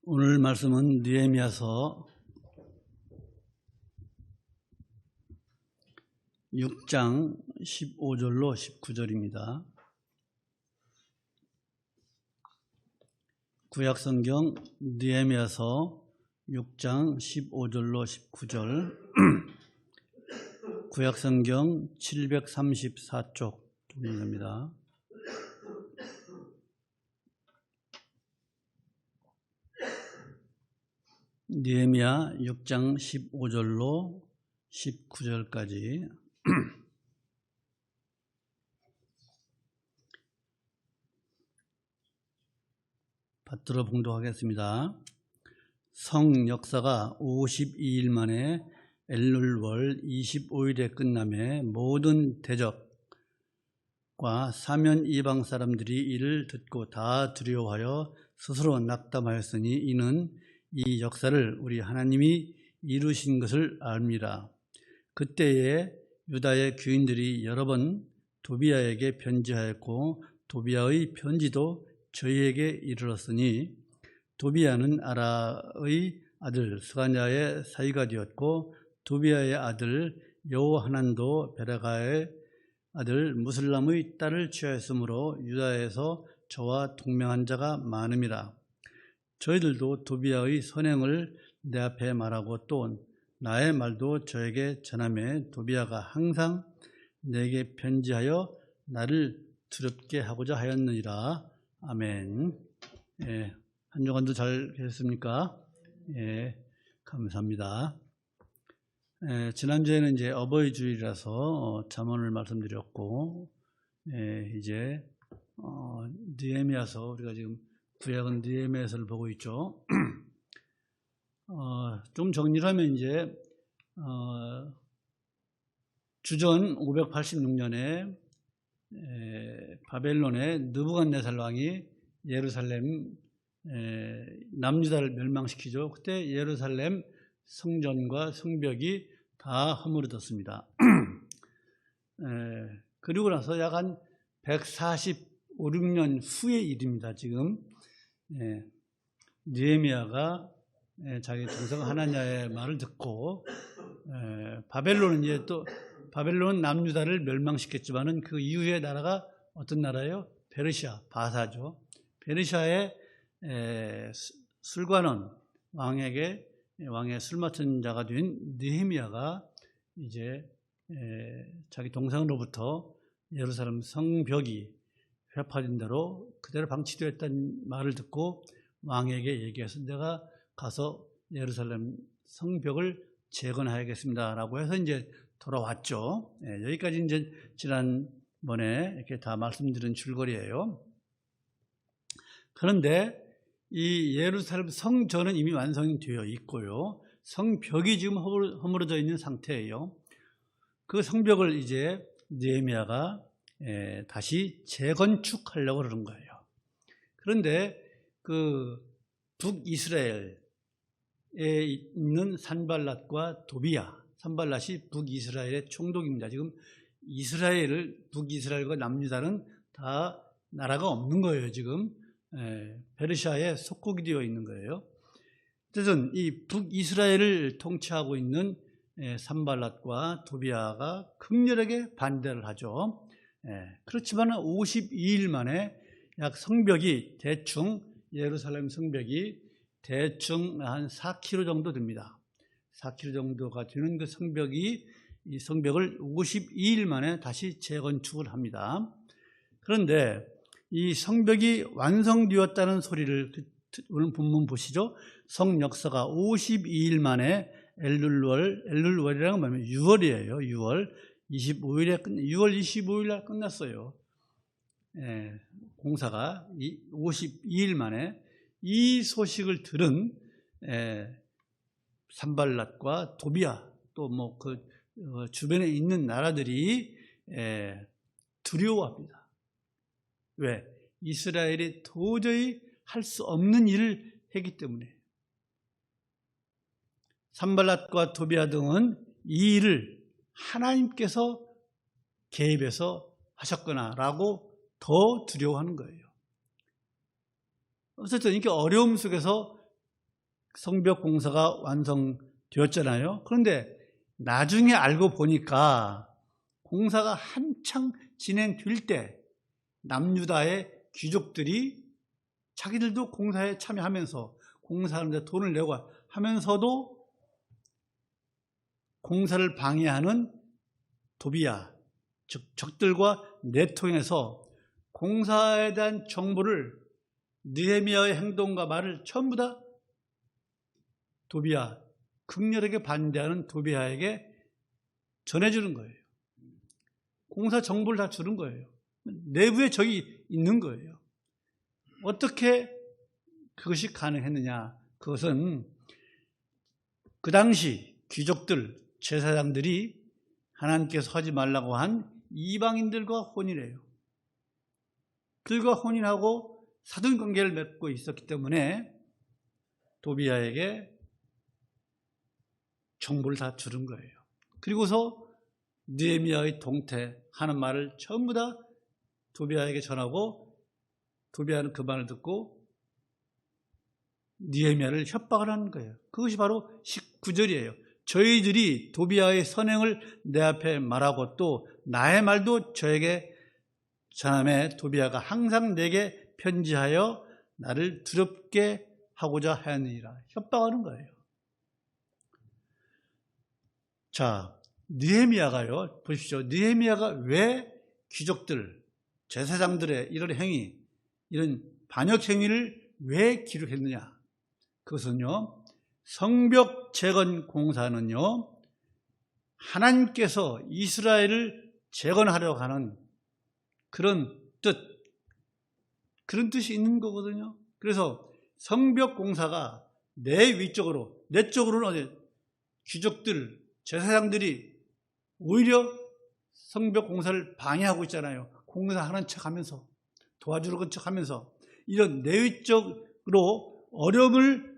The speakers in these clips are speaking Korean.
오늘 말씀은 느헤미야서 6장 15절로 19절입니다. 구약성경 느헤미야서 6장 15절로 19절 구약성경 734쪽 동일합니다. 느헤미야 6장 15절로 19절까지 받들어 봉독하겠습니다. 성 역사가 52일 만에 엘룰월 25일에 끝남에 모든 대적과 사면 이방 사람들이 이를 듣고 다 두려워하여 스스로 낙담하였으니 이는 이 역사를 우리 하나님이 이루신 것을 압니다. 그때에 유다의 귀인들이 여러 번 도비야에게 편지하였고 도비야의 편지도 저희에게 이르렀으니 도비야는 아라의 아들 스가냐의 사위가 되었고 도비야의 아들 여호하난도 베라가의 아들 무슬람의 딸을 취하였으므로 유다에서 저와 동명한 자가 많음이라. 저희들도 도비야의 선행을 내 앞에 말하고 또 나의 말도 저에게 전하매 도비야가 항상 내게 편지하여 나를 두렵게 하고자 하였느니라. 아멘. 예, 한 주간도 잘 계셨습니까? 예, 감사합니다. 지난주에는 이제 어버이 주일이라서 잠언을 말씀드렸고, 이제 느헤미야서 우리가 지금 구약은 느헤미야서를 보고 있죠. 좀 정리를 하면 이제 주전 586년에 바벨론의 느부갓네살 왕이 예루살렘 남유다를 멸망시키죠. 그때 예루살렘 성전과 성벽이 다 허물어졌습니다. 그리고 나서 약 한 145, 6년 후의 일입니다. 지금 느헤미야가 자기 동생 하나냐의 말을 듣고 바벨론은 이제 또 바벨론 남유다를 멸망시켰지만은 그 이후의 나라가 어떤 나라예요? 페르시아, 바사죠. 페르시아의 술관원 왕에게 왕의 술 맡은 자가 된 느헤미야가 이제 자기 동생으로부터 예루살렘 성벽이 회파된 대로 그대로 방치되었다는 말을 듣고 왕에게 얘기해서 내가 가서 예루살렘 성벽을 재건하야겠습니다 라고 해서 이제 돌아왔죠. 여기까지 이제 지난번에 이렇게 다 말씀드린 줄거리예요. 그런데 이 예루살렘 성전은 이미 완성이 되어 있고요. 성벽이 지금 허물어져 있는 상태예요. 그 성벽을 이제 느헤미야가 다시 재건축하려고 그러는 거예요. 그런데 그 북이스라엘에 있는 산발랏과 도비야, 산발랏이 북이스라엘의 총독입니다. 지금 북이스라엘과 남유다는 다 나라가 없는 거예요. 지금 페르시아에 속국이 되어 있는 거예요. 어쨌든 이 북이스라엘을 통치하고 있는 산발랏과 도비야가 극렬하게 반대를 하죠. 그렇지만 52일 만에 약 성벽이 대충 예루살렘 성벽이 대충 한 4km 정도 됩니다. 4km 정도가 되는 그 이 성벽을 52일 만에 다시 재건축을 합니다. 그런데 이 성벽이 완성되었다는 소리를 오늘 본문 보시죠. 성 역사가 52일 만에 엘룰월이라는 건 뭐냐면 6월이에요. 6월 25일 날 끝났어요. 공사가 52일 만에 이 소식을 들은 산발랏과 도비야 또 뭐 그 주변에 있는 나라들이 두려워합니다. 왜? 이스라엘이 도저히 할 수 없는 일을 했기 때문에. 산발랏과 도비야 등은 이 일을 하나님께서 개입해서 하셨구나라고 더 두려워하는 거예요. 어쨌든 이렇게 어려움 속에서 성벽 공사가 완성되었잖아요. 그런데 나중에 알고 보니까 공사가 한창 진행될 때 남유다의 귀족들이 자기들도 공사에 참여하면서 공사하는데 돈을 내고 하면서도 공사를 방해하는 도비야, 즉 적들과 내통해서 공사에 대한 정보를 느헤미야의 행동과 말을 전부 다 도비야, 극렬하게 반대하는 도비야에게 전해주는 거예요. 공사 정보를 다 주는 거예요. 내부에 적이 있는 거예요. 어떻게 그것이 가능했느냐? 그것은 그 당시 귀족들, 제사장들이 하나님께서 하지 말라고 한 이방인들과 혼인해요. 그들과 혼인하고 사돈관계를 맺고 있었기 때문에 도비야에게 정보를 다 주는 거예요. 그리고서 느헤미야의 동태하는 말을 전부 다 도비야에게 전하고 도비야는 그 말을 듣고 느헤미야를 협박을 하는 거예요. 그것이 바로 19절이에요. 저희들이 도비야의 선행을 내 앞에 말하고 또 나의 말도 저에게 전함에 도비야가 항상 내게 편지하여 나를 두렵게 하고자 하였느니라. 협박하는 거예요. 자, 느헤미야가요, 보십시오. 느헤미야가 왜 귀족들, 제사장들의 이런 행위, 이런 반역 행위를 왜 기록했느냐? 그것은요, 성벽 재건 공사는요, 하나님께서 이스라엘을 재건하려고 하는 그런 뜻이 있는 거거든요. 그래서 성벽 공사가 내 위쪽으로, 내 쪽으로는 어디 귀족들, 제사장들이 오히려 성벽 공사를 방해하고 있잖아요. 공사하는 척하면서, 도와주는 척하면서 이런 내위적으로 어려움을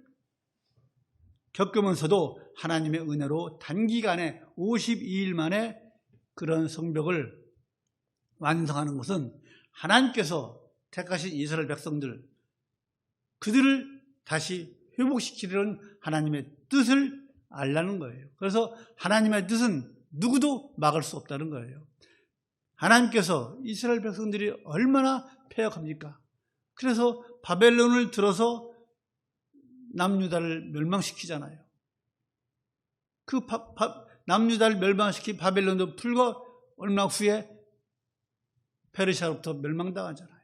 겪으면서도 하나님의 은혜로 단기간에 52일 만에 그런 성벽을 완성하는 것은 하나님께서 택하신 이스라엘 백성들, 그들을 다시 회복시키려는 하나님의 뜻을 알라는 거예요. 그래서 하나님의 뜻은 누구도 막을 수 없다는 거예요. 하나님께서 이스라엘 백성들이 얼마나 패역합니까? 그래서 바벨론을 들어서 남유다를 멸망시키잖아요. 그 남유다를 멸망시킨 바벨론도 불과 얼마 후에 페르시아로부터 멸망당하잖아요.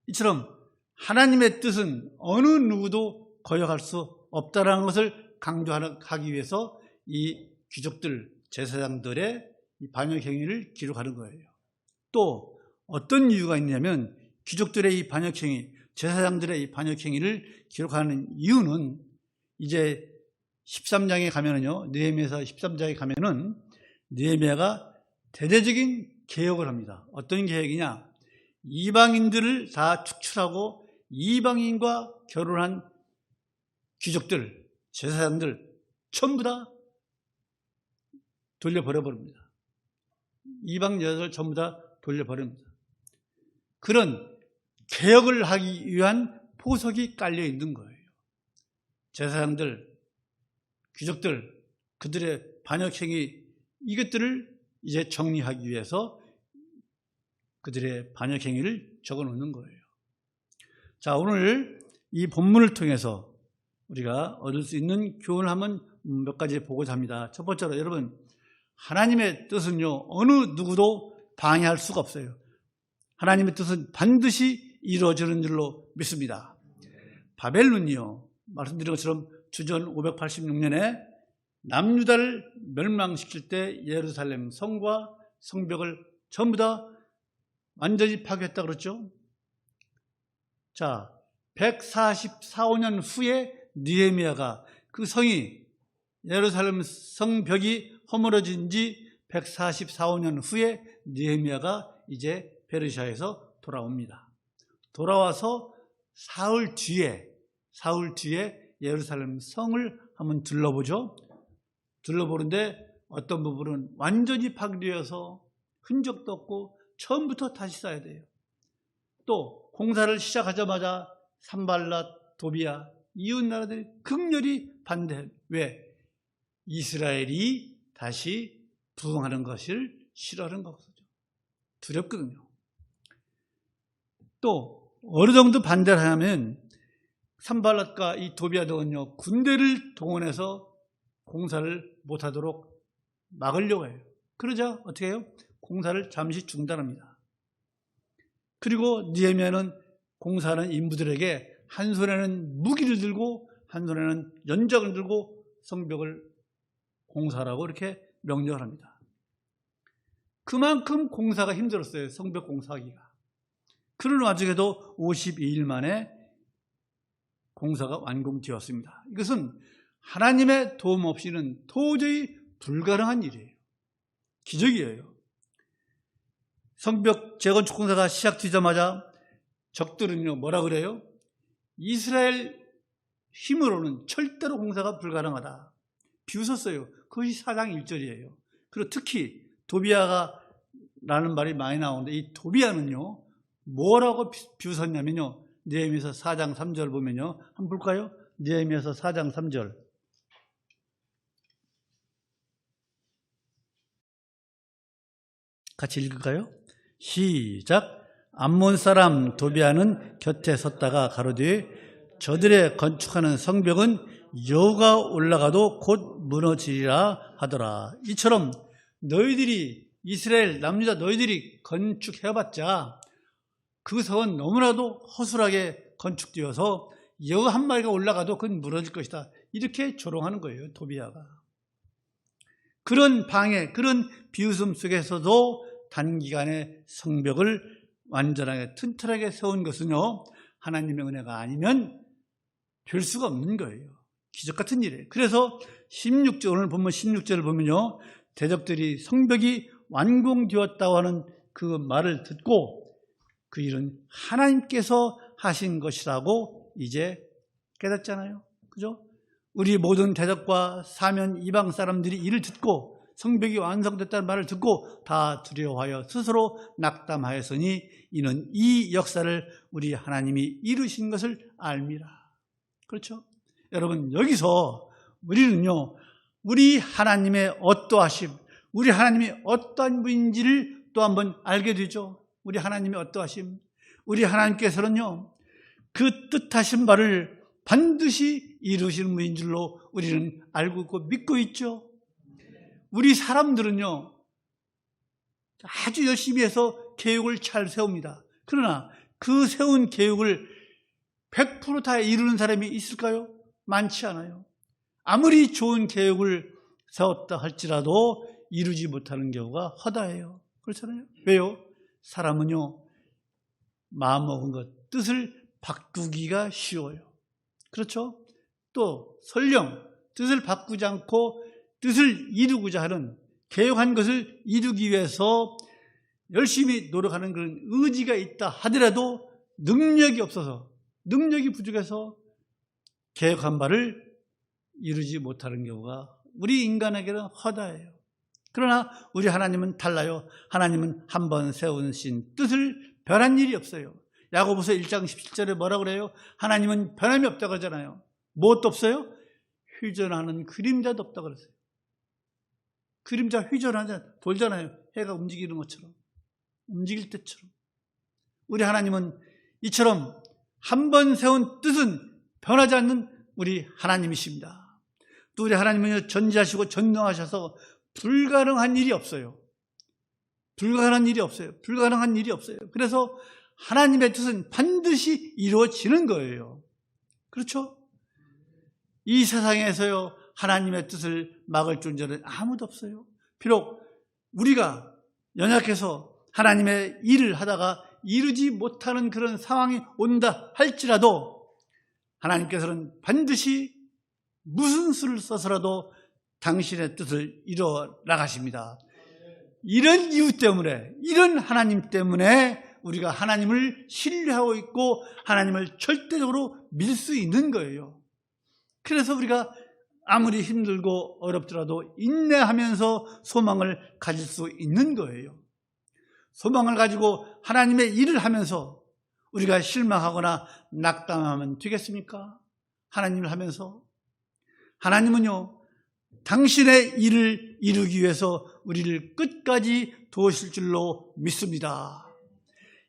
이처럼 하나님의 뜻은 어느 누구도 거역할 수 없다는 것을 강조하기 위해서 이 귀족들, 제사장들의 반역 행위를 기록하는 거예요. 또 어떤 이유가 있냐면 귀족들의 이 반역 행위, 제사장들의 이 반역 행위를 기록하는 이유는 이제 13장에 가면은요, 느헤미야서 13장에 가면은 느헤미야가 대대적인 개혁을 합니다. 어떤 개혁이냐? 이방인들을 다 축출하고 이방인과 결혼한 귀족들, 제사장들 전부 다 돌려버려버립니다. 이방 여자들 전부 다 돌려버립니다. 그런 개혁을 하기 위한 포석이 깔려 있는 거예요. 제사장들, 귀족들, 그들의 반역행위, 이것들을 이제 정리하기 위해서 그들의 반역행위를 적어 놓는 거예요. 자, 오늘 이 본문을 통해서 우리가 얻을 수 있는 교훈을 한번 몇 가지 보고자 합니다. 첫 번째로 여러분, 하나님의 뜻은요, 어느 누구도 방해할 수가 없어요. 하나님의 뜻은 반드시 이루어지는 줄로 믿습니다. 바벨론이요, 말씀드린 것처럼 주전 586년에 남유다를 멸망시킬 때 예루살렘 성과 성벽을 전부 다 완전히 파괴했다 그랬죠. 자, 144년 후에 느헤미야가 그 성이 예루살렘 성벽이 허물어진 지 144년 후에 느헤미야가 이제 페르시아에서 돌아옵니다. 돌아와서 사흘 뒤에 예루살렘 성을 한번 둘러보죠. 둘러보는데 어떤 부분은 완전히 파괴되어서 흔적도 없고 처음부터 다시 쌓아야 돼요. 또 공사를 시작하자마자 산발랏, 도비야 이웃 나라들이 극렬히 반대해요. 왜? 이스라엘이 다시 부흥하는 것을 싫어하는 것이죠. 두렵거든요. 또 어느 정도 반대를 하면 산발랏과 이 도비아 등은요, 군대를 동원해서 공사를 못하도록 막으려고 해요. 그러자 어떻게 해요? 공사를 잠시 중단합니다. 그리고 느헤미야는 공사하는 인부들에게 한 손에는 무기를 들고 한 손에는 연장을 들고 성벽을 공사하라고 이렇게 명령을 합니다. 그만큼 공사가 힘들었어요. 성벽 공사하기가. 그런 와중에도 52일 만에 공사가 완공되었습니다. 이것은 하나님의 도움 없이는 도저히 불가능한 일이에요. 기적이에요. 성벽 재건축 공사가 시작되자마자 적들은요, 뭐라 그래요? 이스라엘 힘으로는 절대로 공사가 불가능하다. 비웃었어요. 그것이 4장 1절이에요. 그리고 특히 도비아가 라는 말이 많이 나오는데 이 도비아는요, 뭐라고 비웃었냐면요, 느헤미야서 4장 3절 보면요, 한번 볼까요? 느헤미야서 4장 3절. 같이 읽을까요? 시작. 암몬 사람 도비아는 곁에 섰다가 가로되 저들의 건축하는 성벽은 여호가 올라가도 곧 무너지리라 하더라. 이처럼 너희들이 이스라엘 남유다 너희들이 건축해봤자 그 성은 너무나도 허술하게 건축되어서 여호 한 마리가 올라가도 그건 무너질 것이다. 이렇게 조롱하는 거예요, 도비아가. 그런 방해, 그런 비웃음 속에서도 단기간에 성벽을 완전하게 튼튼하게 세운 것은요, 하나님의 은혜가 아니면 될 수가 없는 거예요. 기적 같은 일이에요. 그래서 16절, 오늘 보면 16절을 보면요, 대적들이 성벽이 완공되었다고 하는 그 말을 듣고 그 일은 하나님께서 하신 것이라고 이제 깨닫잖아요. 그죠? 우리 모든 대적과 사면 이방 사람들이 이를 듣고 성벽이 완성됐다는 말을 듣고 다 두려워하여 스스로 낙담하였으니 이는 이 역사를 우리 하나님이 이루신 것을 알미라. 그렇죠? 여러분, 여기서 우리는요, 우리 하나님의 어떠하심, 우리 하나님이 어떠한 분인지를 또 한번 알게 되죠. 우리 하나님의 어떠하심, 우리 하나님께서는요, 그 뜻하신 바를 반드시 이루시는 분인 줄로 우리는 알고 있고 믿고 있죠. 우리 사람들은요, 아주 열심히 해서 계획을 잘 세웁니다. 그러나 그 세운 계획을 100% 다 이루는 사람이 있을까요? 많지 않아요. 아무리 좋은 계획을 세웠다 할지라도 이루지 못하는 경우가 허다해요. 그렇잖아요. 왜요? 사람은요, 마음먹은 것, 뜻을 바꾸기가 쉬워요. 그렇죠? 또 설령 뜻을 바꾸지 않고 뜻을 이루고자 하는, 계획한 것을 이루기 위해서 열심히 노력하는 그런 의지가 있다 하더라도 능력이 없어서, 능력이 부족해서 계획한 바를 이루지 못하는 경우가 우리 인간에게는 허다해요. 그러나 우리 하나님은 달라요. 하나님은 한번 세우신 뜻을 변한 일이 없어요. 야고보서 1장 17절에 뭐라고 그래요? 하나님은 변함이 없다고 하잖아요. 무엇도 없어요? 휘전하는 그림자도 없다고 그랬어요. 그림자 휘전하잖아요. 돌잖아요. 해가 움직이는 것처럼, 움직일 때처럼. 우리 하나님은 이처럼 한번 세운 뜻은 변하지 않는 우리 하나님이십니다. 또 우리 하나님은 전지하시고 전능하셔서 불가능한 일이 없어요. 불가능한 일이 없어요. 불가능한 일이 없어요. 그래서 하나님의 뜻은 반드시 이루어지는 거예요. 그렇죠? 이 세상에서요, 하나님의 뜻을 막을 존재는 아무도 없어요. 비록 우리가 연약해서 하나님의 일을 하다가 이루지 못하는 그런 상황이 온다 할지라도 하나님께서는 반드시 무슨 수를 써서라도 당신의 뜻을 이루어 나가십니다. 이런 이유 때문에, 이런 하나님 때문에 우리가 하나님을 신뢰하고 있고 하나님을 절대적으로 믿을 수 있는 거예요. 그래서 우리가 아무리 힘들고 어렵더라도 인내하면서 소망을 가질 수 있는 거예요. 소망을 가지고 하나님의 일을 하면서 우리가 실망하거나 낙담하면 되겠습니까? 하나님을 하면서 하나님은요, 당신의 일을 이루기 위해서 우리를 끝까지 도우실 줄로 믿습니다.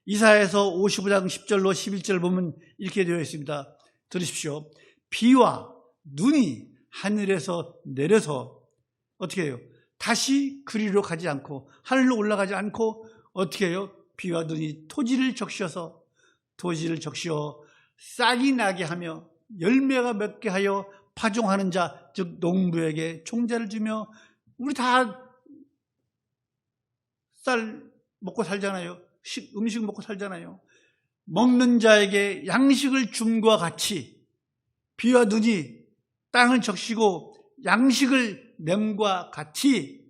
이사야서 55장 10절로 11절 보면 이렇게 되어 있습니다. 들으십시오. 비와 눈이 하늘에서 내려서 어떻게 해요? 다시 그리로 가지 않고 하늘로 올라가지 않고 어떻게 해요? 비와 눈이 토지를 적셔서 싹이 나게 하며 열매가 맺게 하여 파종하는 자, 즉 농부에게 총자를 주며, 우리 다 쌀 먹고 살잖아요. 음식 먹고 살잖아요. 먹는 자에게 양식을 줌과 같이 비와 눈이 땅을 적시고 양식을 냄과 같이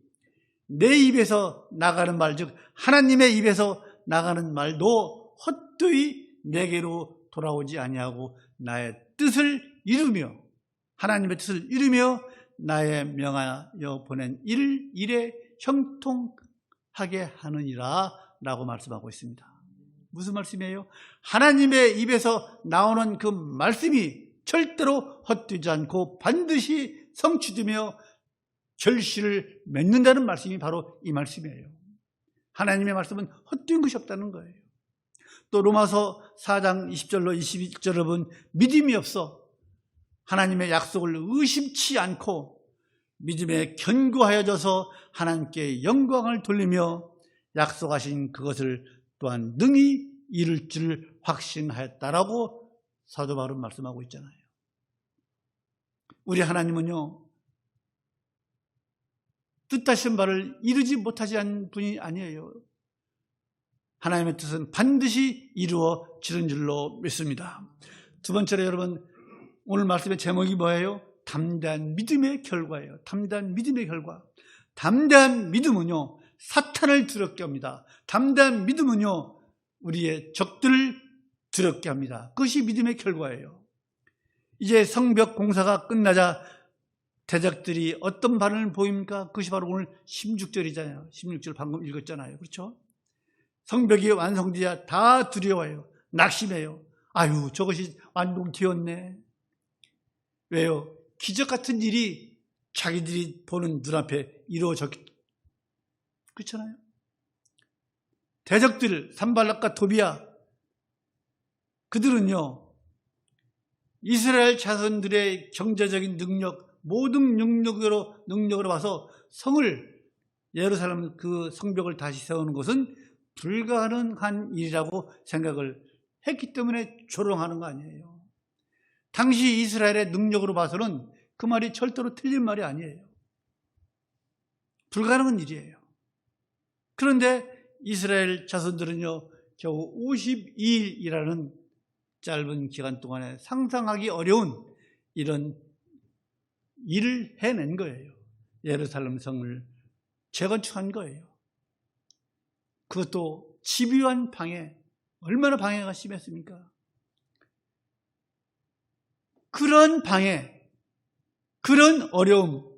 내 입에서 나가는 말, 즉 하나님의 입에서 나가는 말도 헛되이 내게로 돌아오지 아니하고 나의 뜻을 이루며, 하나님의 뜻을 이루며 나의 명하여 보낸 일에 형통하게 하느니라 라고 말씀하고 있습니다. 무슨 말씀이에요? 하나님의 입에서 나오는 그 말씀이 절대로 헛되지 않고 반드시 성취되며 결실을 맺는다는 말씀이 바로 이 말씀이에요. 하나님의 말씀은 헛된 것이 없다는 거예요. 또 로마서 4장 20절로 21절을 보면 믿음이 없어 하나님의 약속을 의심치 않고 믿음에 견고하여져서 하나님께 영광을 돌리며 약속하신 그것을 또한 능히 이룰 줄 확신하였다라고 사도 바울은 말씀하고 있잖아요. 우리 하나님은요, 뜻하신 바를 이루지 못하지 않은 분이 아니에요. 하나님의 뜻은 반드시 이루어지는 줄로 믿습니다. 두 번째로 여러분, 오늘 말씀의 제목이 뭐예요? 담대한 믿음의 결과예요. 담대한 믿음의 결과. 담대한 믿음은요, 사탄을 두렵게 합니다. 담대한 믿음은요, 우리의 적들을 두렵게 합니다. 그것이 믿음의 결과예요. 이제 성벽 공사가 끝나자 대적들이 어떤 반응을 보입니까? 그것이 바로 오늘 16절이잖아요. 16절 방금 읽었잖아요. 그렇죠? 성벽이 완성되자 다 두려워요. 낙심해요. 아유, 저것이 완공되었네. 왜요? 기적 같은 일이 자기들이 보는 눈앞에 이루어졌기, 그렇잖아요. 대적들 산발락과 도비야, 그들은요, 이스라엘 자손들의 경제적인 능력, 모든 능력으로 봐서 성을, 예루살렘 그 성벽을 다시 세우는 것은 불가능한 일이라고 생각을 했기 때문에 조롱하는 거 아니에요. 당시 이스라엘의 능력으로 봐서는 그 말이 절대로 틀린 말이 아니에요. 불가능한 일이에요. 그런데 이스라엘 자손들은요, 겨우 52일이라는 짧은 기간 동안에 상상하기 어려운 이런 일을 해낸 거예요. 예루살렘 성을 재건축한 거예요. 그것도 집요한 방해, 얼마나 방해가 심했습니까? 그런 방해, 그런 어려움,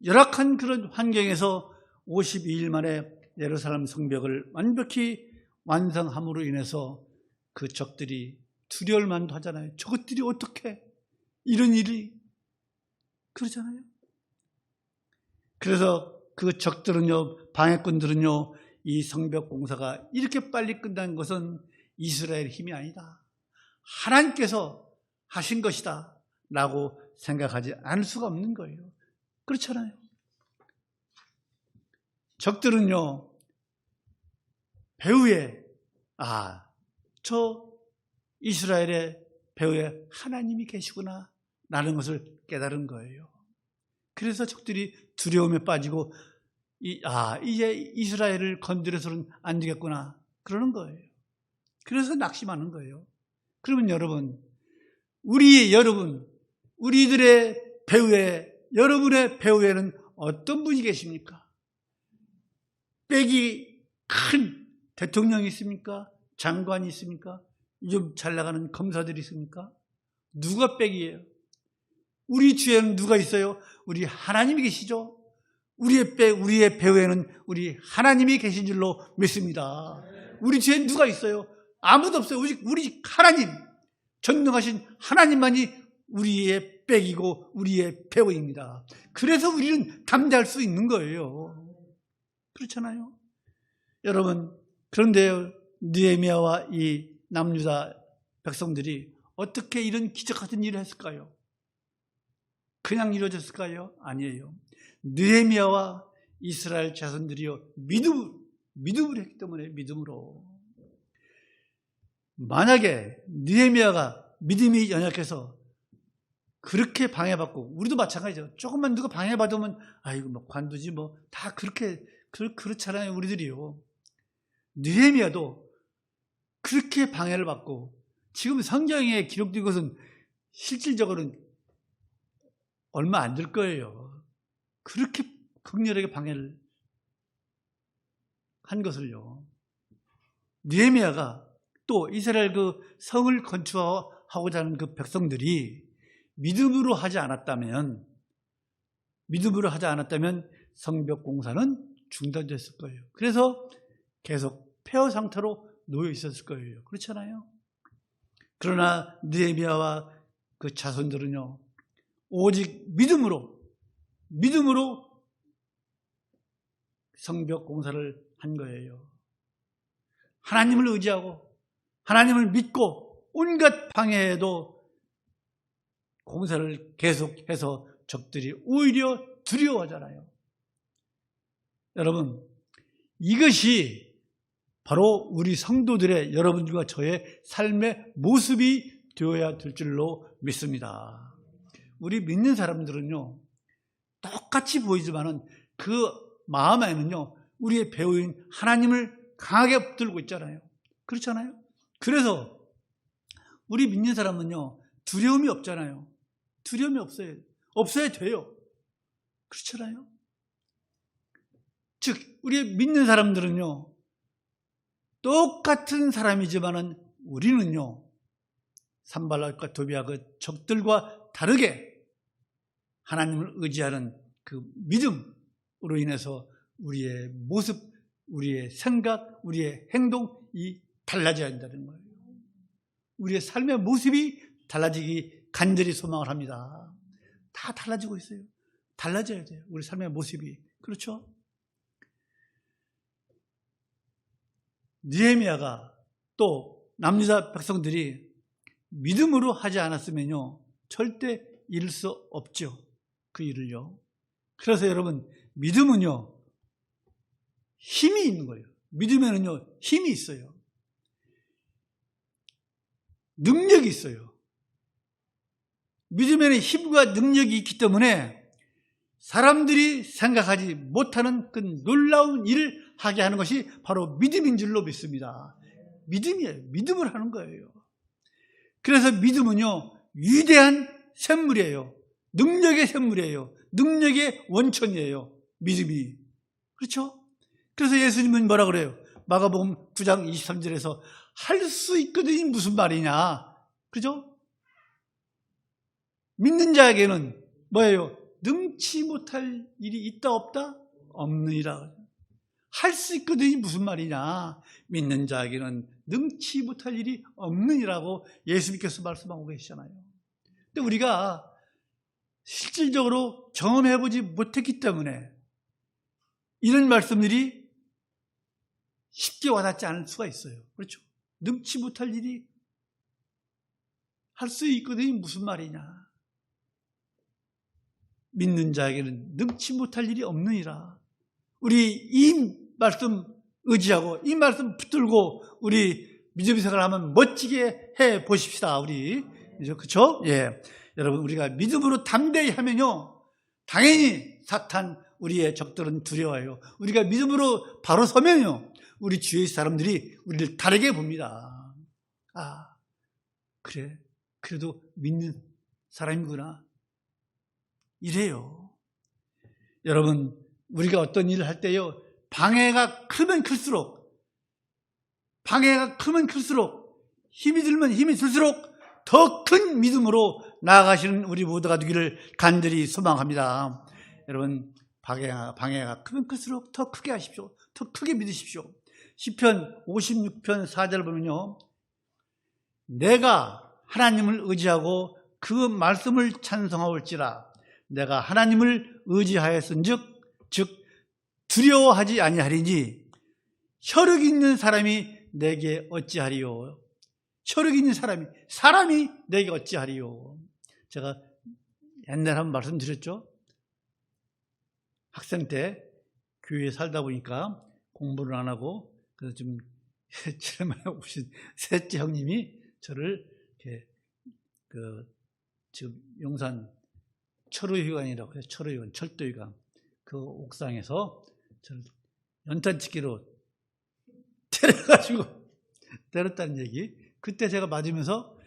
열악한 그런 환경에서 52일 만에 예루살렘 성벽을 완벽히 완성함으로 인해서 그 적들이 두려울 만도 하잖아요. 저것들이 어떻게 이런 일이, 그러잖아요. 그래서 그 적들은요, 방해꾼들은요, 이 성벽 공사가 이렇게 빨리 끝난 것은 이스라엘의 힘이 아니다, 하나님께서 하신 것이다 라고 생각하지 않을 수가 없는 거예요. 그렇잖아요. 적들은요, 배후에, 저 이스라엘의 배후에 하나님이 계시구나 라는 것을 깨달은 거예요. 그래서 적들이 두려움에 빠지고 이제 이스라엘을 건드려서는 안 되겠구나 그러는 거예요. 그래서 낙심하는 거예요. 그러면 여러분, 우리들의 배후에, 여러분의 배후에는 어떤 분이 계십니까? 빽이 큰 대통령이 있습니까? 장관이 있습니까? 요즘 잘 나가는 검사들이 있습니까? 누가 빽이에요? 우리 주에는 누가 있어요? 우리 하나님이 계시죠? 우리의 배후에는 우리 하나님이 계신 줄로 믿습니다. 우리 주에는 누가 있어요? 아무도 없어요. 우리 하나님. 전능하신 하나님만이 우리의 백이고 우리의 배우입니다. 그래서 우리는 담대할 수 있는 거예요. 그렇잖아요. 여러분, 그런데 느헤미야와 이 남유다 백성들이 어떻게 이런 기적 같은 일을 했을까요? 그냥 이루어졌을까요? 아니에요. 느헤미야와 이스라엘 자손들이요, 믿음을 했기 때문에, 믿음으로. 만약에 느헤미야가 믿음이 연약해서 그렇게 방해받고, 우리도 마찬가지죠. 조금만 누가 방해받으면 아이고 뭐 관두지 뭐 다 그렇잖아요, 우리들이요. 느헤미야도 그렇게 방해를 받고, 지금 성경에 기록된 것은 실질적으로는 얼마 안 될 거예요. 그렇게 극렬하게 방해를 한 것을요. 느헤미야가 또 이스라엘 그 성을 건축하고자 하는 그 백성들이 믿음으로 하지 않았다면 성벽 공사는 중단됐을 거예요. 그래서 계속 폐허 상태로 놓여 있었을 거예요. 그렇잖아요. 그러나 느헤미야와 그 자손들은요, 오직 믿음으로 성벽 공사를 한 거예요. 하나님을 의지하고 하나님을 믿고 온갖 방해에도 공사를 계속해서 적들이 오히려 두려워하잖아요. 여러분, 이것이 바로 우리 성도들의, 여러분들과 저의 삶의 모습이 되어야 될 줄로 믿습니다. 우리 믿는 사람들은요, 똑같이 보이지만은 그 마음에는요, 우리의 배우인 하나님을 강하게 붙들고 있잖아요. 그렇잖아요. 그래서 우리 믿는 사람은요, 두려움이 없잖아요. 두려움이 없어요. 없어야 돼요. 그렇잖아요. 즉, 우리 믿는 사람들은요, 똑같은 사람이지만은 우리는요, 산발락과 도비아 그 적들과 다르게 하나님을 의지하는 그 믿음으로 인해서 우리의 모습, 우리의 생각, 우리의 행동이 달라져야 한다는 거예요. 우리의 삶의 모습이 달라지기 간절히 소망을 합니다. 다 달라지고 있어요. 달라져야 돼요. 우리 삶의 모습이. 그렇죠? 느헤미야가 또 남유다 백성들이 믿음으로 하지 않았으면요, 절대 이룰 수 없죠. 그 일을요. 그래서 여러분, 믿음은요, 힘이 있는 거예요. 믿음에는요, 힘이 있어요. 능력이 있어요. 믿음에는 힘과 능력이 있기 때문에 사람들이 생각하지 못하는 그 놀라운 일을 하게 하는 것이 바로 믿음인 줄로 믿습니다. 믿음이에요. 믿음을 하는 거예요. 그래서 믿음은요, 위대한 샘물이에요. 능력의 샘물이에요. 능력의 원천이에요. 믿음이. 그렇죠? 그래서 예수님은 뭐라 그래요? 마가복음 9장 23절에서 할 수 있거든이 무슨 말이냐? 그죠? 믿는 자에게는 뭐예요? 능치 못할 일이 있다 없다? 없느니라. 할 수 있거든이 무슨 말이냐? 믿는 자에게는 능치 못할 일이 없느니라고 예수님께서 말씀하고 계시잖아요. 근데 우리가 실질적으로 경험해보지 못했기 때문에 이런 말씀들이 쉽게 와닿지 않을 수가 있어요. 그렇죠? 능치 못할 일이 할 수 있거든이 무슨 말이냐? 믿는 자에게는 능치 못할 일이 없느니라. 우리 이 말씀 의지하고 이 말씀 붙들고 우리 믿음의 생활을 한번 멋지게 해 보십시다. 우리 그렇죠? 예, 여러분, 우리가 믿음으로 담대히 하면요, 당연히 사탄, 우리의 적들은 두려워요. 우리가 믿음으로 바로 서면요, 우리 주위의 사람들이 우리를 다르게 봅니다. 아, 그래, 그래도 믿는 사람이구나. 이래요. 여러분, 우리가 어떤 일을 할 때요, 방해가 크면 클수록, 힘이 들면 힘이 들수록 더 큰 믿음으로 나아가시는 우리 모두가 되기를 간절히 소망합니다. 여러분, 방해가 크면 클수록 더 크게 하십시오. 더 크게 믿으십시오. 시편 56편 4절 보면요, 내가 하나님을 의지하고 그 말씀을 찬송하올지라. 내가 하나님을 의지하였은즉 즉 두려워하지 아니하리니 혈육 있는 사람이 내게 어찌하리요. 혈육 있는 사람이 내게 어찌하리요. 제가 옛날에 한번 말씀드렸죠. 학생 때 교회에 살다 보니까 공부를 안 하고 그래서 좀 지난번에 오신 셋째 형님이 저를 이렇게 지금 용산 철우휴관이라고 해요. 철우휴관, 철도휴관 그 옥상에서 저를 연탄치기로 때렸다는 얘기. 그때 제가 맞으면서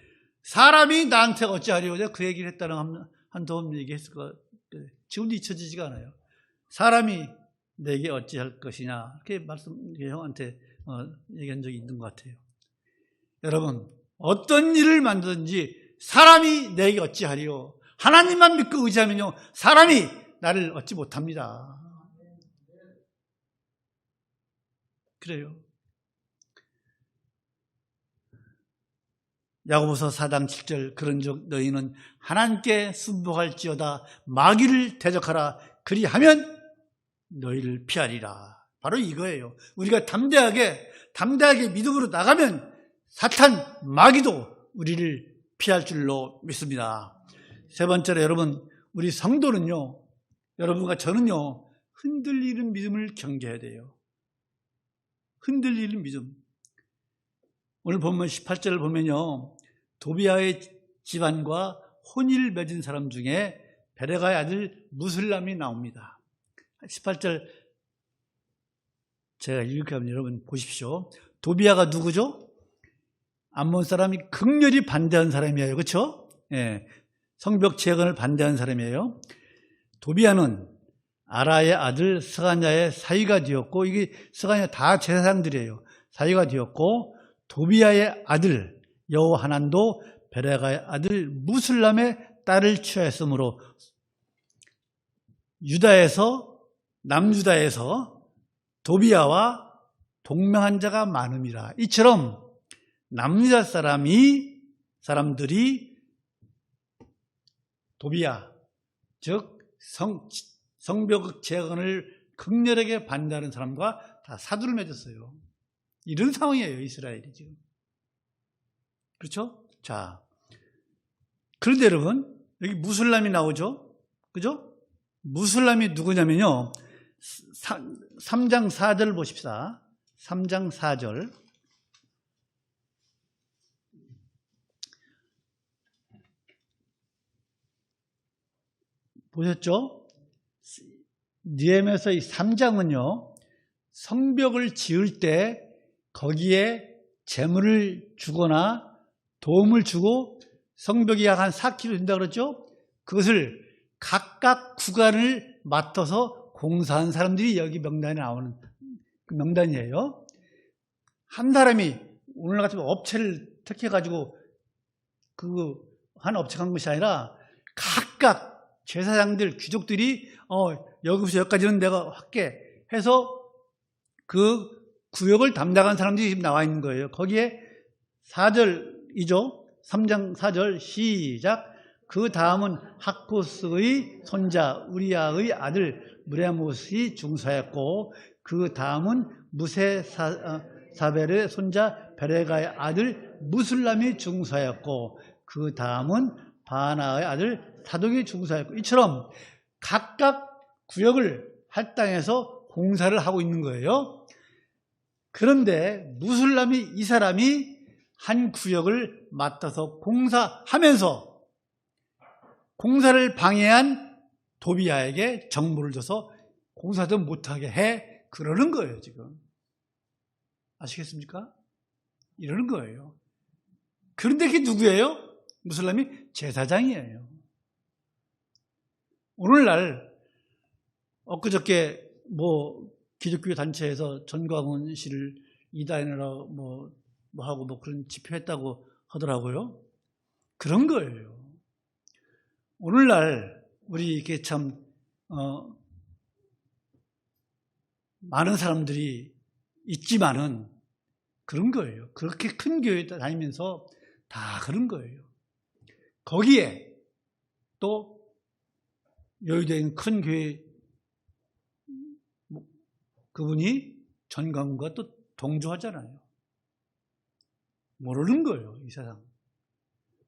사람이 나한테 어찌하리요. 제가 그 얘기를 했다는 한두 번 얘기했을 것 같아요. 지금도 잊혀지지가 않아요. 사람이 내게 어찌할 것이냐 이렇게 형한테 얘기한 적이 있는 것 같아요. 여러분 어떤 일을 만드든지 사람이 내게 어찌하리요. 하나님만 믿고 의지하면요 사람이 나를 얻지 못합니다. 그래요. 야고보서 4장 7절 그런즉 너희는 하나님께 순복할지어다 마귀를 대적하라 그리하면 너희를 피하리라. 바로 이거예요. 우리가 담대하게 믿음으로 나가면 사탄 마귀도 우리를 피할 줄로 믿습니다. 세 번째로 여러분 우리 성도는요 여러분과 저는요 흔들리는 믿음을 경계해야 돼요. 흔들리는 믿음. 오늘 본문 18절을 보면요 도비아의 집안과 혼인을 맺은 사람 중에 베레가의 아들 무슬람이 나옵니다. 18절 제가 읽으면 여러분 보십시오. 도비아가 누구죠? 암몬 사람이 극렬히 반대한 사람이에요. 그렇죠? 예, 성벽 재건을 반대한 사람이에요. 도비아는 아라의 아들 스가냐의 사위가 되었고 이게 스가냐 다 제사장들이에요. 사위가 되었고 도비아의 아들 여호하난도 베레가의 아들 무슬람의 딸을 취하였으므로 남유다에서 도비아와 동명한 자가 많음이라. 이처럼 남유다 사람들이 도비아 즉 성벽 재건을 극렬하게 반대하는 사람과 다 사두를 맺었어요. 이런 상황이에요, 이스라엘이 지금. 그렇죠? 자, 그런데 여러분, 여기 무슬람이 나오죠? 그죠? 무슬람이 누구냐면요. 3장 4절 보십시다. 3장 4절. 보셨죠? 느헤미야서 이 3장은요. 성벽을 지을 때 거기에 재물을 주거나 도움을 주고 성벽이 약 한 4km 된다 그랬죠? 그것을 각각 구간을 맡아서 공사한 사람들이 여기 명단에 나오는 그 명단이에요. 한 사람이 오늘 같은 업체를 택해가지고 한 업체 간 것이 아니라 각각 제사장들, 귀족들이 여기부터 여기까지는 내가 할게 해서 그 구역을 담당한 사람들이 지금 나와 있는 거예요. 거기에 4절이죠. 3장 4절 시작. 그 다음은 하코스의 손자 우리야의 아들 무레모스의 중사였고 그 다음은 무세사벨의 손자 베레가의 아들 무슬람이 중사였고 그 다음은 바나의 아들 사독이 중사였고 이처럼 각각 구역을 할당해서 공사를 하고 있는 거예요. 그런데 무슬람이 이 사람이 한 구역을 맡아서 공사하면서 공사를 방해한 도비아에게 정보를 줘서 공사도 못하게 해 그러는 거예요. 지금 아시겠습니까? 이러는 거예요. 그런데 그게 누구예요? 무슬람이 제사장이에요. 오늘날 엊그저께 기독교 단체에서 전광훈 씨를 이단이라 하고 그런 집회했다고 하더라고요. 그런 거예요. 오늘날 우리 이렇게 참 많은 사람들이 있지만은 그런 거예요. 그렇게 큰 교회 다니면서 다 그런 거예요. 거기에 또 여의도에 있는 큰 교회 그분이 전광훈과 또 동조하잖아요. 모르는 거예요, 이 세상.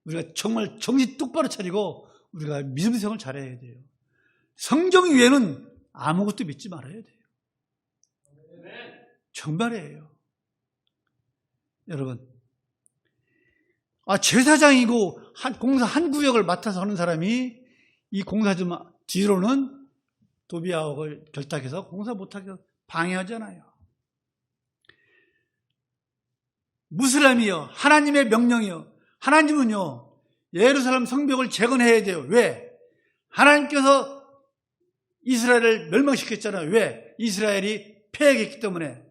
우리가 정말 정신 똑바로 차리고 우리가 믿음 생활을 잘해야 돼요. 성경 위에는 아무것도 믿지 말아야 돼요. 정말이에요. 여러분, 제사장이고 공사 한 구역을 맡아서 하는 사람이 이 공사 좀 뒤로는 도비아를 결탁해서 공사 못하게 방해하잖아요. 무슬람이요, 하나님의 명령이요. 하나님은요, 예루살렘 성벽을 재건해야 돼요. 왜? 하나님께서 이스라엘을 멸망시켰잖아요. 왜? 이스라엘이 패했기 때문에.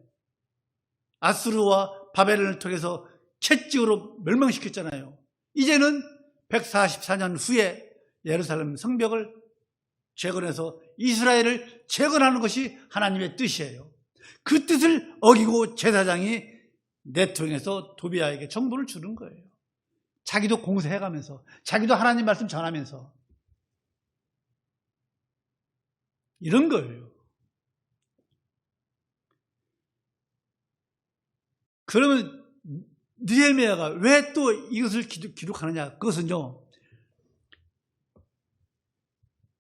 아수르와 바벨론을 통해서 채찍으로 멸망시켰잖아요. 이제는 144년 후에 예루살렘 성벽을 재건해서 이스라엘을 재건하는 것이 하나님의 뜻이에요. 그 뜻을 어기고 제사장이 내통해서 도비아에게 정보를 주는 거예요. 자기도 공세해가면서, 자기도 하나님 말씀 전하면서. 이런 거예요. 그러면 느헤미야가 왜 또 이것을 기록하느냐? 그것은요,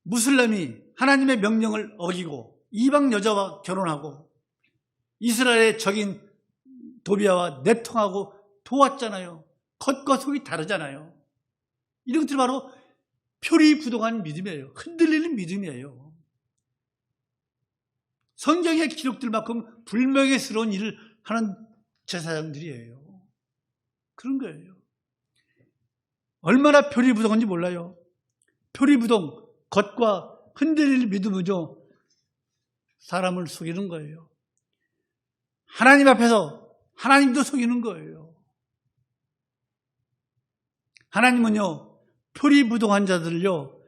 무슬림이 하나님의 명령을 어기고 이방 여자와 결혼하고 이스라엘의 적인 도비아와 내통하고 도왔잖아요. 겉과 속이 다르잖아요. 이런 것들이 바로 표리부동한 믿음이에요. 흔들리는 믿음이에요. 성경의 기록들만큼 불명예스러운 일을 하는 제사장들이에요. 그런 거예요. 얼마나 표리부동한지 몰라요. 표리부동, 겉과 흔들릴 믿음은요, 사람을 속이는 거예요. 하나님 앞에서 하나님도 속이는 거예요. 하나님은요, 표리부동한 자들을요,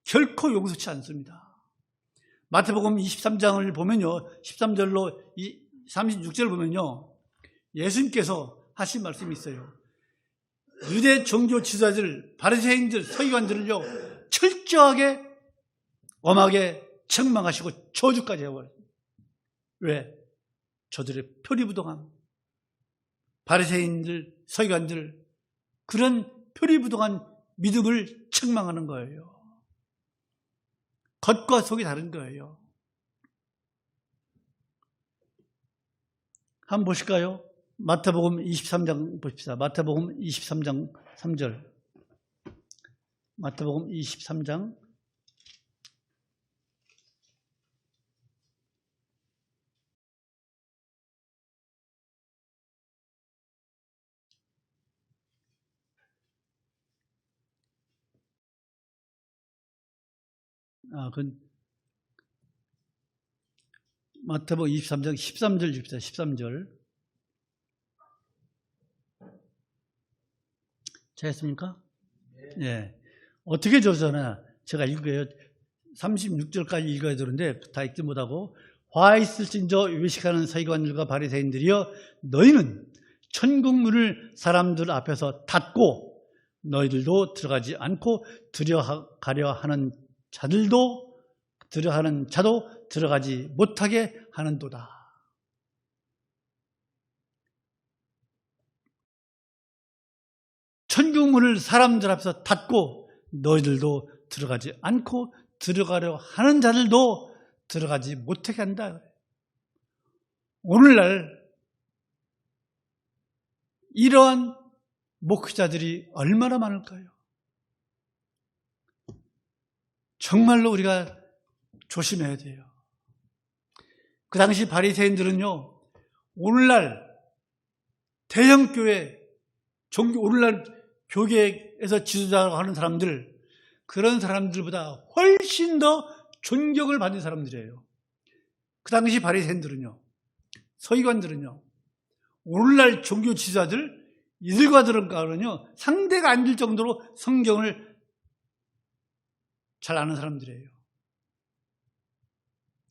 결코 용서치 않습니다. 마태복음 23장을 보면요, 13절로 36절 보면요, 예수님께서 하신 말씀이 있어요. 유대 종교 지도자들, 바리새인들, 서기관들을요, 철저하게 엄하게 책망하시고 저주까지 해버려요. 왜? 저들의 표리부동함, 바리새인들, 서기관들, 그런 표리부동한 믿음을 책망하는 거예요. 겉과 속이 다른 거예요. 한번 보실까요? 마태복음 23장 보십시다. 마태복음 23장 3절. 마태복음 23장 23장 13절 줍시다. 13절. 잘했습니까? 예. 어떻게 조서나 제가 읽어요. 36절까지 읽어야 되는데 다 읽지 못하고, 화 있을진저 외식하는 서기관들과 바리새인들이여, 너희는 천국 문을 사람들 앞에서 닫고 너희들도 들어가지 않고 들어가려 하는 자도 들어가지 못하게 하는도다. 천국 문을 사람들 앞에서 닫고 너희들도 들어가지 않고 들어가려 하는 자들도 들어가지 못하게 한다. 오늘날 이러한 목회자들이 얼마나 많을까요? 정말로 우리가 조심해야 돼요. 그 당시 바리새인들은요, 오늘날 대형교회, 오늘날 교계에서 지도자라고 하는 사람들, 그런 사람들보다 훨씬 더 존경을 받는 사람들이에요. 그 당시 바리새인들은요, 서기관들은요, 오늘날 종교 지도자들, 이들과는요, 상대가 안 될 정도로 성경을 잘 아는 사람들이에요.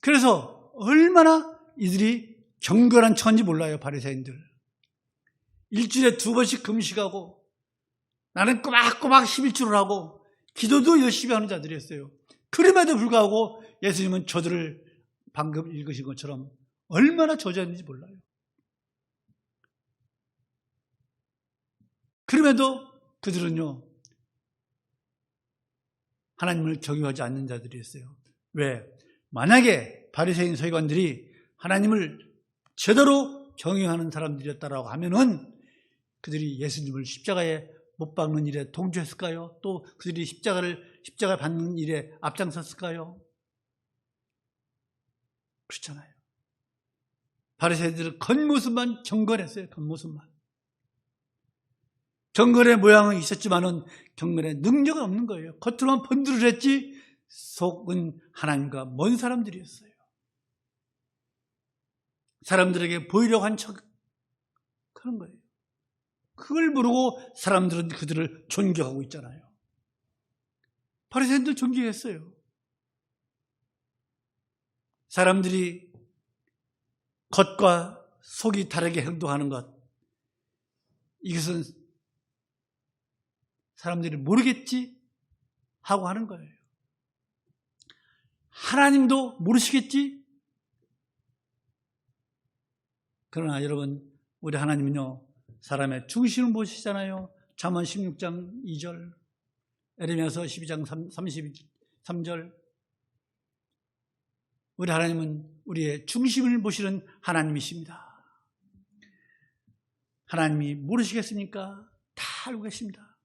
그래서 얼마나 이들이 경건한 처인지 몰라요, 바리새인들. 일주일에 2번씩 금식하고 나는 꼬박꼬박 11조를 하고 기도도 열심히 하는 자들이었어요. 그럼에도 불구하고 예수님은 저들을 방금 읽으신 것처럼 얼마나 저주했는지 몰라요. 그럼에도 그들은요, 하나님을 경유하지 않는 자들이었어요. 왜? 만약에 바리새인 서기관들이 하나님을 제대로 경유하는 사람들이었다라고 하면은 그들이 예수님을 십자가에 못 박는 일에 동조했을까요? 또 그들이 십자가를 받는 일에 앞장섰을까요? 그렇잖아요. 바리새인들은 겉모습만 경건했어요. 겉모습만. 경건의 모양은 있었지만은 경건의 능력은 없는 거예요. 겉으로만 번들어댔지 속은 하나님과 먼 사람들이었어요. 사람들에게 보이려고 한 척 그런 거예요. 그걸 모르고 사람들은 그들을 존경하고 있잖아요. 바리새인들 존경했어요. 사람들이 겉과 속이 다르게 행동하는 것, 이것은 사람들이 모르겠지 하고 하는 거예요. 하나님도 모르시겠지? 그러나 여러분, 우리 하나님은요, 사람의 중심을 보시잖아요. 잠언 16장 2절, 에레미야서 12장 33절. 우리 하나님은 우리의 중심을 보시는 하나님이십니다. 하나님이 모르시겠습니까? 다 알고 계십니다.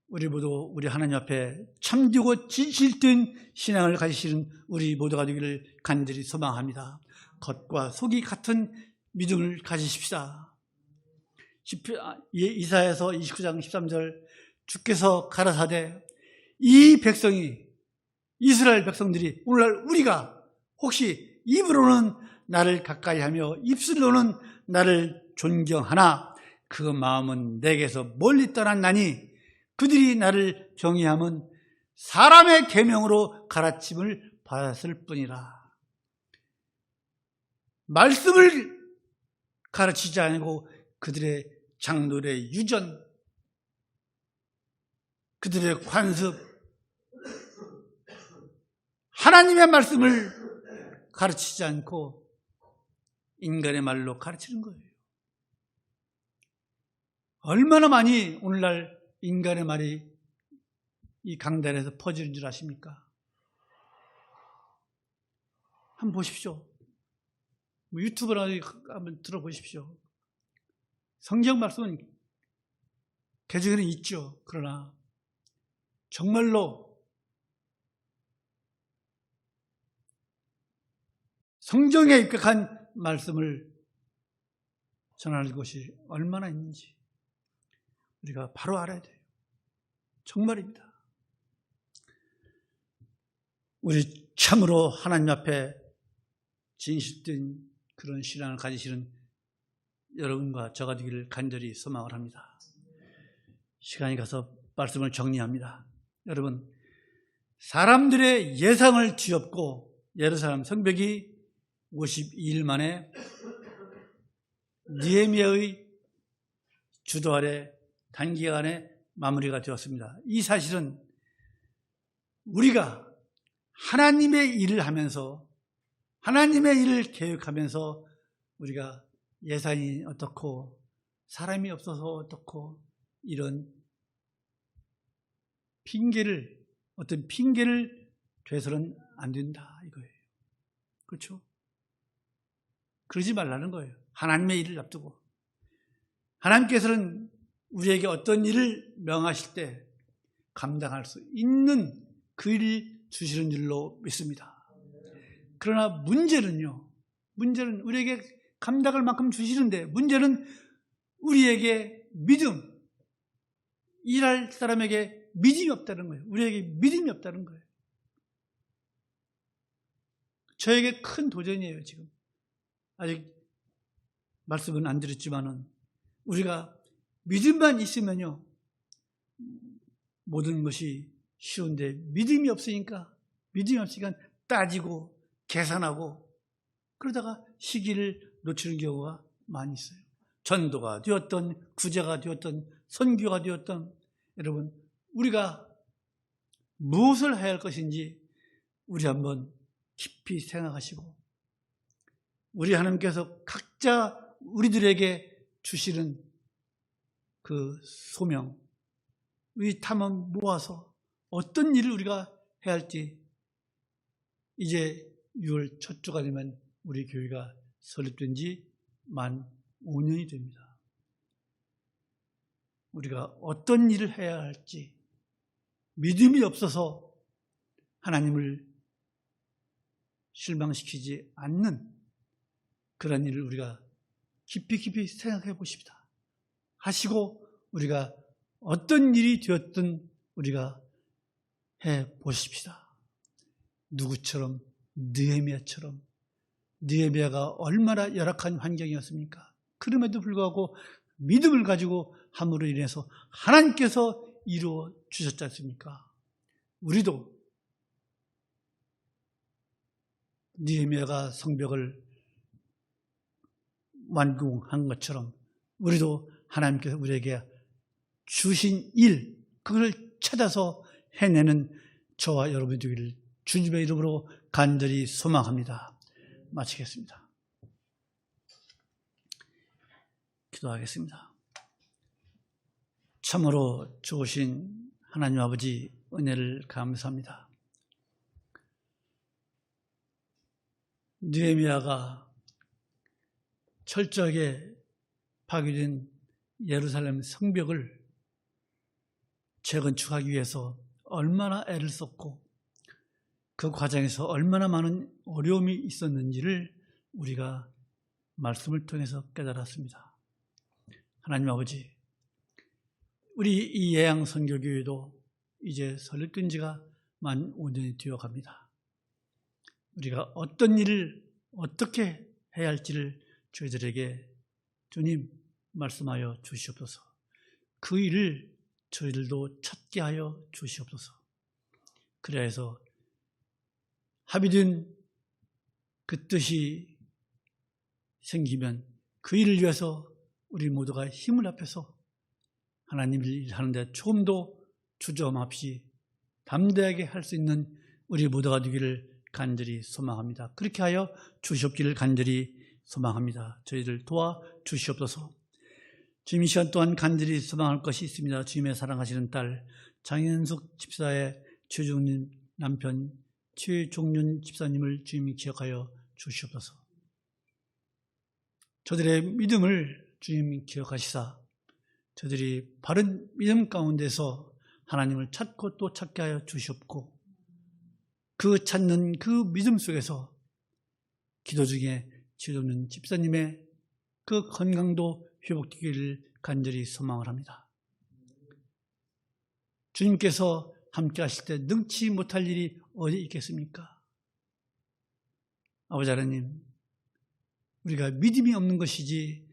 우리 모두 우리 하나님 앞에 참되고 진실된 신앙을 가지시는 우리 모두가 되기를 간절히 소망합니다. 겉과 속이 같은 믿음을 가지십시다. 이사야서 29장 13절, 주께서 가라사대 이 백성이, 이스라엘 백성들이, 오늘날 우리가 혹시 입으로는 나를 가까이하며 입술로는 나를 존경하나 그 마음은 내게서 멀리 떠났나니 그들이 나를 경외함은 사람의 계명으로 가르침을 받았을 뿐이라. 말씀을 가르치지 않고 그들의 장돌의 유전, 그들의 관습, 하나님의 말씀을 가르치지 않고 인간의 말로 가르치는 거예요. 얼마나 많이 오늘날 인간의 말이 이 강단에서 퍼지는 줄 아십니까? 한번 보십시오. 유튜브나 한번 들어보십시오. 성경 말씀은 개정에는 있죠. 그러나 정말로 성경에 입각한 말씀을 전할 것이 얼마나 있는지 우리가 바로 알아야 돼요. 정말입니다. 우리 참으로 하나님 앞에 진실된 그런 신앙을 가지시는 여러분과 저가 되기를 간절히 소망을 합니다. 시간이 가서 말씀을 정리합니다. 여러분, 사람들의 예상을 뒤엎고 예루살렘 성벽이 52일 만에 느헤미야의 주도 아래 단기간에 마무리가 되었습니다. 이 사실은 우리가 하나님의 일을 하면서, 하나님의 일을 계획하면서 우리가 예산이 어떻고 사람이 없어서 어떻고 이런 어떤 핑계를 대서는 안 된다 이거예요. 그렇죠? 그러지 말라는 거예요. 하나님의 일을 앞두고. 하나님께서는 우리에게 어떤 일을 명하실 때 감당할 수 있는 그 일을 주시는 줄로 믿습니다. 그러나 문제는 우리에게 감당할 만큼 주시는데, 문제는 우리에게 믿음, 일할 사람에게 믿음이 없다는 거예요. 우리에게 믿음이 없다는 거예요. 저에게 큰 도전이에요, 지금. 아직 말씀은 안 드렸지만은, 우리가 믿음만 있으면요, 모든 것이 쉬운데, 믿음이 없으니까 따지고, 계산하고, 그러다가 시기를 놓치는 경우가 많이 있어요. 전도가 되었던, 구제가 되었던, 선교가 되었던, 여러분, 우리가 무엇을 해야 할 것인지 우리 한번 깊이 생각하시고, 우리 하나님께서 각자 우리들에게 주시는 그 소명, 이 탐험 모아서 어떤 일을 우리가 해야 할지, 이제 6월 첫 주가 되면 우리 교회가 설립된 지 만 5년이 됩니다. 우리가 어떤 일을 해야 할지, 믿음이 없어서 하나님을 실망시키지 않는 그런 일을 우리가 깊이 생각해 보십시다. 하시고 우리가 어떤 일이 되었든 우리가 해 보십시다. 누구처럼? 느헤미야처럼. 느헤미야가 얼마나 열악한 환경이었습니까? 그럼에도 불구하고 믿음을 가지고 함으로 인해서 하나님께서 이루어 주셨지 않습니까? 우리도 느헤미야가 성벽을 완공한 것처럼 우리도 하나님께서 우리에게 주신 일, 그걸 찾아서 해내는 저와 여러분이 되기를 주님의 이름으로 간절히 소망합니다. 마치겠습니다. 기도하겠습니다. 참으로 좋으신 하나님 아버지 은혜를 감사합니다. 느헤미야가 철저하게 파괴된 예루살렘 성벽을 재건축하기 위해서 얼마나 애를 썼고 그 과정에서 얼마나 많은 어려움이 있었는지를 우리가 말씀을 통해서 깨달았습니다. 하나님 아버지, 우리 이 예양선교교회도 이제 설립된 지가 만 5년이 되어갑니다. 우리가 어떤 일을 어떻게 해야 할지를 저희들에게 주님 말씀하여 주시옵소서. 그 일을 저희들도 찾게 하여 주시옵소서. 그래야 해서 합의된 그 뜻이 생기면 그 일을 위해서 우리 모두가 힘을 합해서 하나님을 일하는데 조금 더 주저함 없이 담대하게 할 수 있는 우리 모두가 되기를 간절히 소망합니다. 그렇게 하여 주시옵기를 간절히 소망합니다. 저희들 도와 주시옵소서. 주님, 이 시간 또한 간절히 소망할 것이 있습니다. 주님의 사랑하시는 딸 장현숙 집사의 최종윤 남편 최종윤 집사님을 주님이 기억하여 주시옵소서. 저들의 믿음을 주님이 기억하시사 저들이 바른 믿음 가운데서 하나님을 찾고 또 찾게 하여 주시옵고, 그 찾는 그 믿음 속에서 기도 중에 최종윤 집사님의 그 건강도 회복되기를 간절히 소망을 합니다. 주님께서 함께 하실 때 능치 못할 일이 어디 있겠습니까? 아버지 하나님, 우리가 믿음이 없는 것이지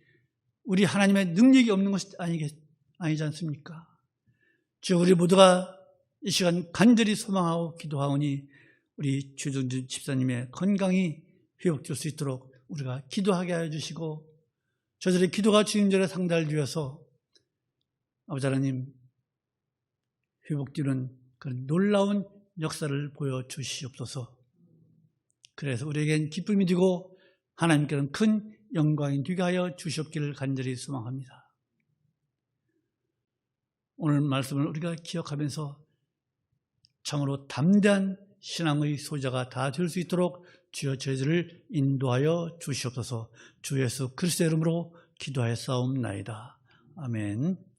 우리 하나님의 능력이 없는 것이 아니지 않습니까? 주여, 우리 모두가 이 시간 간절히 소망하고 기도하오니 우리 최종준 집사님의 건강이 회복될 수 있도록 우리가 기도하게 하여 주시고, 저들의 기도가 주님절에 상달되어서 아버지 하나님 회복되는 그런 놀라운 역사를 보여주시옵소서. 그래서 우리에겐 기쁨이 되고 하나님께는 큰 영광이 되게 하여 주시옵기를 간절히 소망합니다. 오늘 말씀을 우리가 기억하면서 참으로 담대한 신앙의 소자가 다 될 수 있도록 주여 저희들을 인도하여 주시옵소서. 주 예수 그리스도의 이름으로 기도하였사옵나이다. 아멘.